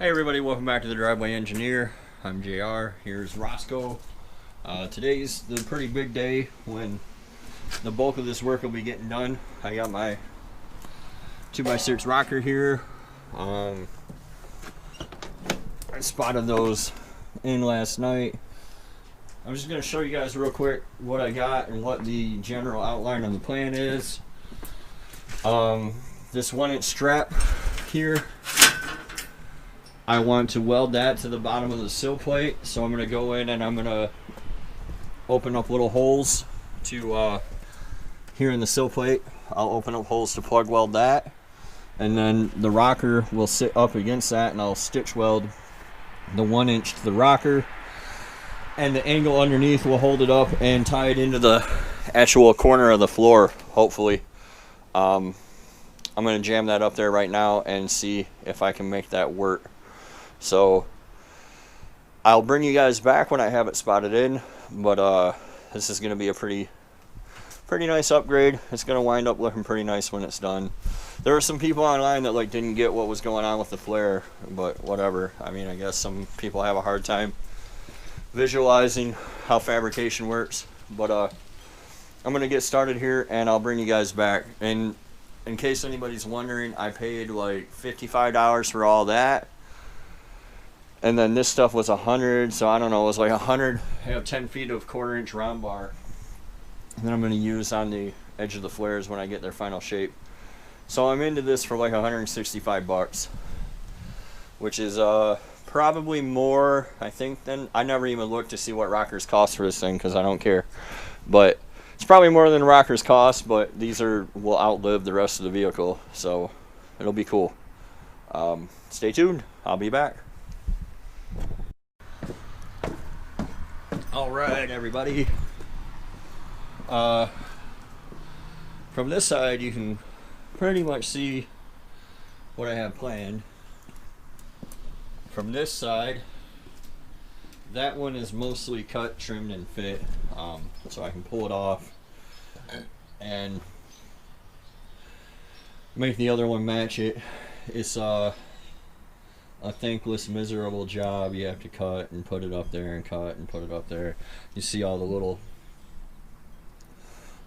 Hey everybody, welcome back to the Driveway Engineer. I'm JR. Here's Roscoe. Today's the pretty big day when the bulk of this work will be getting done. I got my 2x6 rocker here. I spotted those in last night. I'm just going to show you guys real quick what I got and what the general outline of the plan is. This 1-inch strap here, I want to weld that to the bottom of the sill plate, so I'm going to go in and I'm going to open up little holes to here in the sill plate. I'll open up holes to plug weld that, and then the rocker will sit up against that, and I'll stitch weld the 1-inch to the rocker, and the angle underneath will hold it up and tie it into the actual corner of the floor, hopefully. I'm going to jam that up there right now and see if I can make that work. So I'll bring you guys back when I have it spotted in, but this is going to be a pretty nice upgrade. It's going to wind up looking pretty nice when it's done. There were some people online that didn't get what was going on with the flare, but whatever. I mean, I guess some people have a hard time visualizing how fabrication works, but I'm going to get started here and I'll bring you guys back. And in case anybody's wondering, I paid like $55 for all that. And then this stuff was 100, so I don't know, it was like 100. I have 10 feet of 1/4-inch round bar that I'm going to use on the edge of the flares when I get their final shape. So I'm into this for like 165 bucks, which is probably more, I think, than, I never even looked to see what rockers cost for this thing because I don't care. But it's probably more than rockers cost, but these will outlive the rest of the vehicle, so it'll be cool. Stay tuned. I'll be back. Alright everybody, from this side you can pretty much see what I have planned. From this side, that one is mostly cut, trimmed, and fit, so I can pull it off and make the other one match it. It's a thankless, miserable job. You have to cut and put it up there and cut and put it up there. You see all the little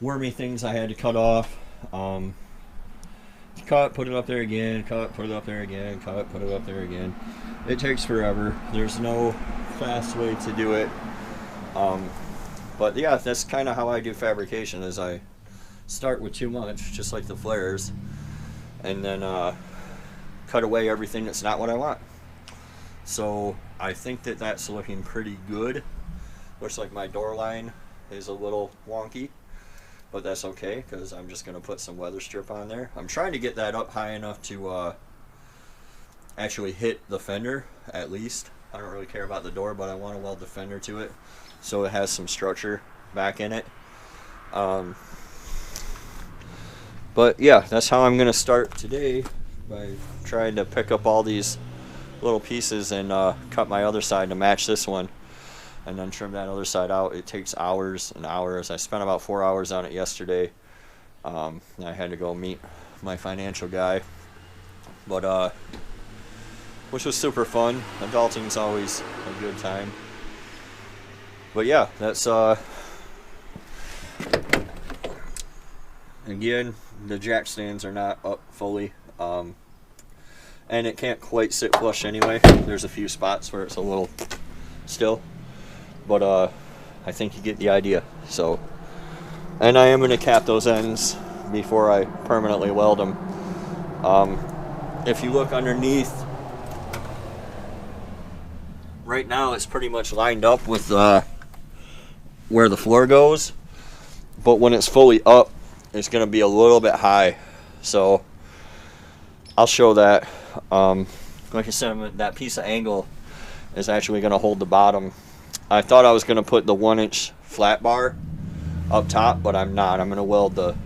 wormy things I had to cut off. Cut, put it up there again, cut, put it up there again, cut, put it up there again. It takes forever. There's no fast way to do it. But yeah, that's kind of how I do fabrication, is I start with too much, just like the flares, and then cut away everything that's not what I want. So I think that that's looking pretty good. Looks like my door line is a little wonky, but that's okay because I'm just going to put some weather strip on there. I'm trying to get that up high enough to actually hit the fender at least. I don't really care about the door, but I want to weld the fender to it so it has some structure back in it. But yeah, that's how I'm going to start today, by trying to pick up all these little pieces and cut my other side to match this one, and then trim that other side out. It takes hours and hours. I spent about 4 hours on it yesterday. I had to go meet my financial guy, but which was super fun. Adulting's always a good time. But yeah, that's again, the jack stands are not up fully, and it can't quite sit flush anyway. There's a few spots where it's a little still, but I think you get the idea. So, and I am going to cap those ends before I permanently weld them. If you look underneath, right now it's pretty much lined up with where the floor goes, but when it's fully up, it's going to be a little bit high. So I'll show that. Like I said, that piece of angle is actually going to hold the bottom. I thought I was going to put the 1-inch flat bar up top, but I'm not. I'm going to weld the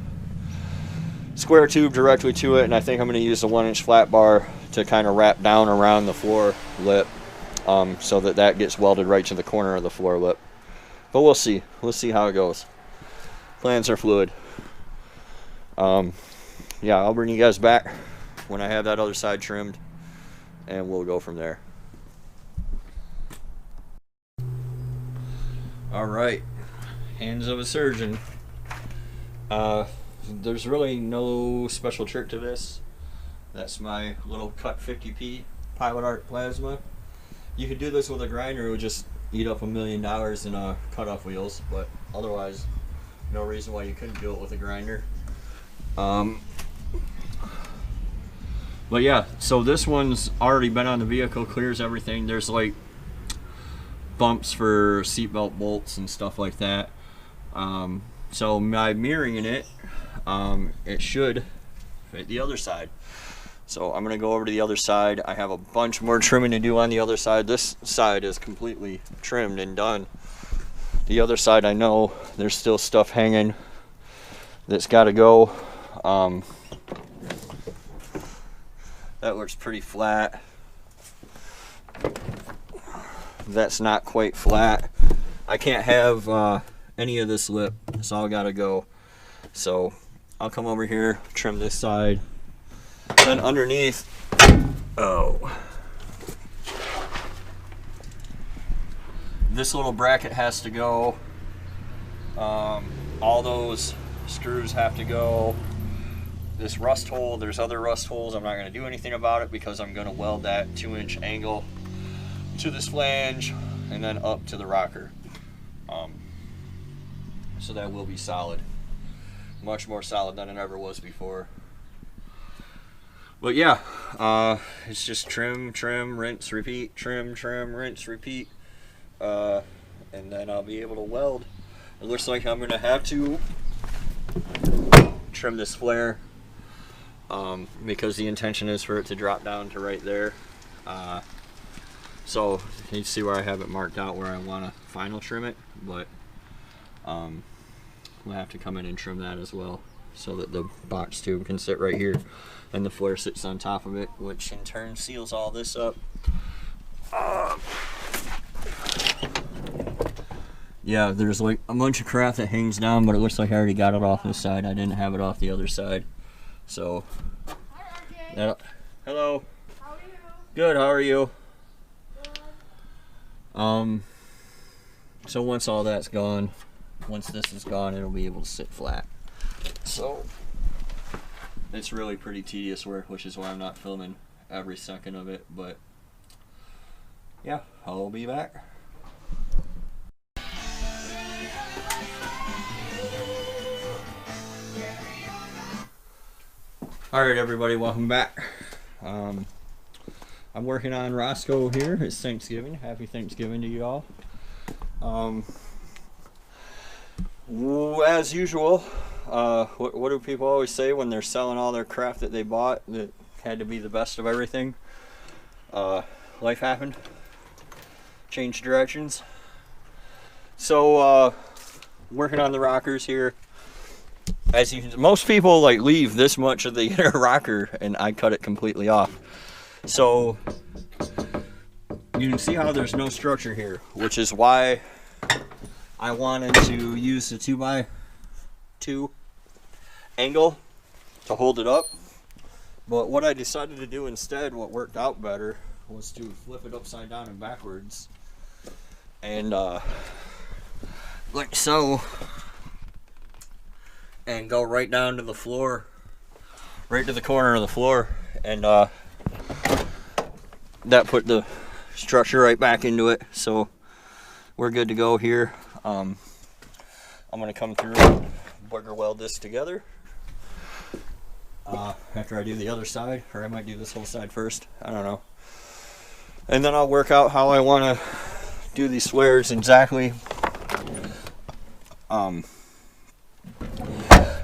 square tube directly to it, and I think I'm going to use the 1-inch flat bar to kind of wrap down around the floor lip, so that gets welded right to the corner of the floor lip. But we'll see. We'll see how it goes. Plans are fluid. Yeah, I'll bring you guys back when I have that other side trimmed and we'll go from there. All right, hands of a surgeon. There's really no special trick to this. That's my little cut 50p Pilot Art plasma. You could do this with a grinder, it would just eat up $1 million in cutoff wheels, but otherwise no reason why you couldn't do it with a grinder. But yeah, so this one's already been on the vehicle, clears everything. There's like bumps for seatbelt bolts and stuff like that. So by mirroring it, it should fit the other side. So I'm gonna go over to the other side. I have a bunch more trimming to do on the other side. This side is completely trimmed and done. The other side, I know there's still stuff hanging that's gotta go. That looks pretty flat. That's not quite flat. I can't have any of this lip. It's all gotta go. So I'll come over here, trim this side. Then underneath, this little bracket has to go. All those screws have to go. This rust hole, there's other rust holes. I'm not going to do anything about it because I'm going to weld that 2-inch angle to this flange and then up to the rocker. So that will be solid. Much more solid than it ever was before. But yeah, it's just trim, trim, rinse, repeat, trim, trim, rinse, repeat. And then I'll be able to weld. It looks like I'm going to have to trim this flare because the intention is for it to drop down to right there. So you see where I have it marked out where I want to final trim it, but we'll have to come in and trim that as well so that the box tube can sit right here and the flare sits on top of it, which in turn seals all this up. Yeah, there's like a bunch of crap that hangs down, but it looks like I already got it off this side. I didn't have it off the other side. So, that, hello. How are you? Good, how are you? Good. So once all that's gone, once this is gone, it'll be able to sit flat. So, it's really pretty tedious work, which is why I'm not filming every second of it, but yeah, I'll be back. Alright everybody, welcome back. I'm working on Roscoe here. It's Thanksgiving. Happy Thanksgiving to you all. As usual, what do people always say when they're selling all their crap that they bought that had to be the best of everything? Life happened. Changed directions. So, working on the rockers here. As you, most people like leave this much of the inner rocker, and I cut it completely off. So you can see how there's no structure here, which is why I wanted to use the 2x2 angle to hold it up. But what I decided to do instead, what worked out better, was to flip it upside down and backwards, and like so. And go right down to the floor, right to the corner of the floor, and that put the structure right back into it. So we're good to go here. I'm gonna come through and bugger weld this together after I do the other side, or I might do this whole side first. I don't know. And then I'll work out how I want to do these flares exactly.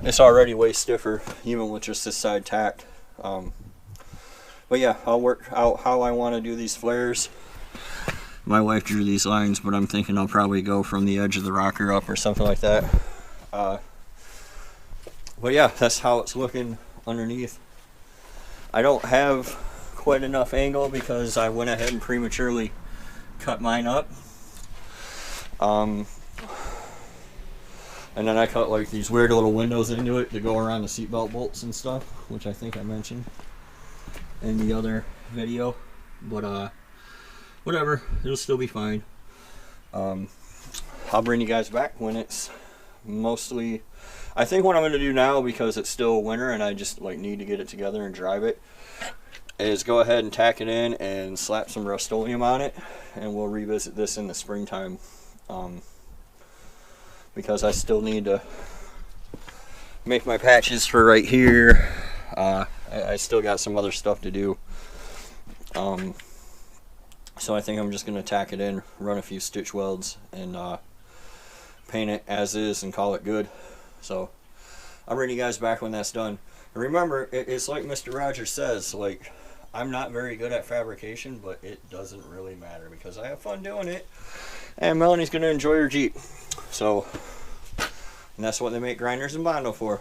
It's already way stiffer, even with just this side tacked. But yeah, I'll work out how I want to do these flares. My wife drew these lines, but I'm thinking I'll probably go from the edge of the rocker up or something like that. But yeah, that's how it's looking underneath. I don't have quite enough angle because I went ahead and prematurely cut mine up. And then I cut like these weird little windows into it to go around the seatbelt bolts and stuff, which I think I mentioned in the other video. but whatever, it'll still be fine. I'll bring you guys back when it's mostly, I think what I'm going to do now, because it's still winter and I just like need to get it together and drive it, is go ahead and tack it in and slap some Rust-Oleum on it, and we'll revisit this in the springtime, because I still need to make my patches for right here. I still got some other stuff to do, so I think I'm just going to tack it in, run a few stitch welds, and paint it as is and call it good. So I'll bring you guys back when that's done. And remember, it's like Mr. Rogers says, like, I'm not very good at fabrication, but it doesn't really matter because I have fun doing it, and Melanie's going to enjoy her Jeep. So, and that's what they make grinders and Bondo for.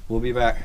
We'll be back.